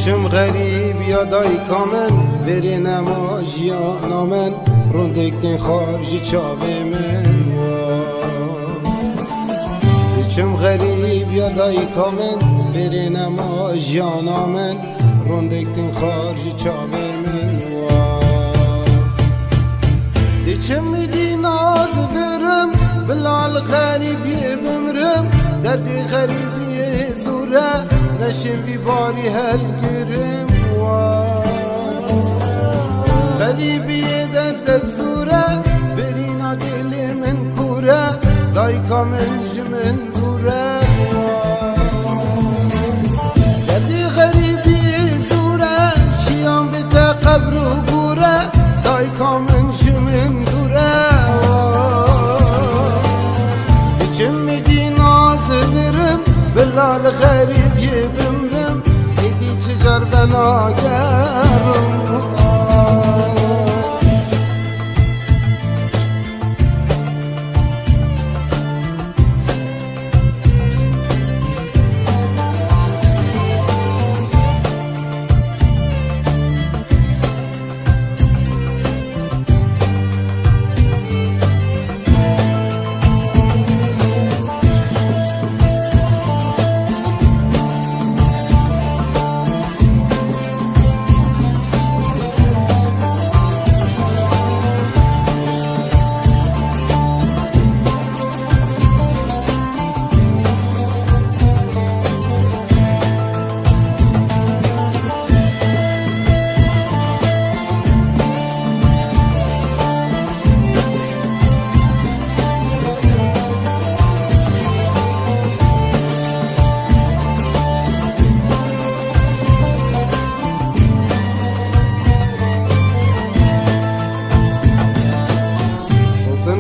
چم غریب یا دایکا من وری نما جیانا من روندک دین خارج چاوه من چم غریب یا دایکا من وری نما جیانا من روندک دین خارج چاوه من چم میدی ناز برم بلال غریبی بمرم دردی غریبی زوره نشم بی باری هل گرم غریبی دردک زوره برینا دل من کوره دایکا من جمن دوره دردی غریبی زوره شیام بتا قبر و بوره دایکا من جمن دوره چم میدی ناز برم بلال غریب یه بمرم ایدی چجار بنا گرم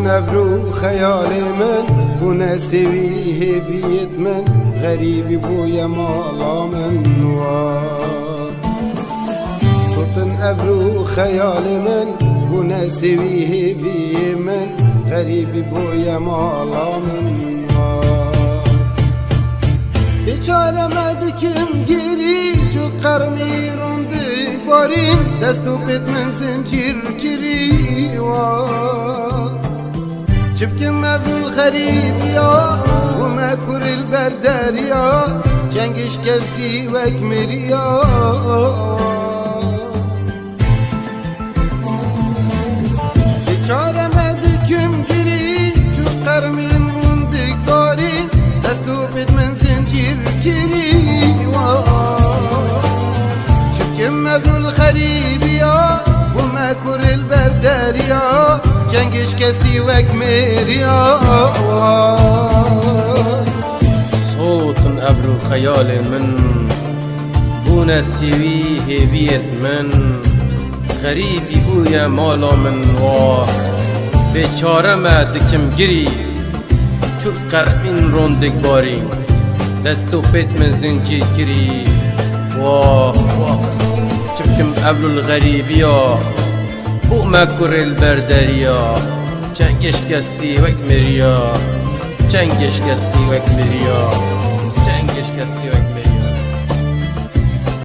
نفرو خیال من بو نسوی هویت من غریبی بوی مالا من صوتن افرو خیال من بو نسوی هوی من غریبی بوی مالا من بیچاره مدکم گیری جو قرمی رونده بارین دستو بید من زنجیر گیری جبكم افرو الغريب يا وما كور البردار يا جنگش كستي واكمر يا بيچاره مدكم گري جو قرمين مندك بارين دستو بيد من زنجير گري جبكم افرو الغريب يا وما كور البردار يا جنگش کستی وک میریا صوت ابرو خیال من بو نسیوی هویت من غریبی بویا مالا من بیچاره ما دکم گری تو قربین روندک بارین دستو پیت من زنجیر گری چبکم ابرو الغریبیا بو مکر البردریا چنگش کستی وک مریا چنگش کستی وک مریا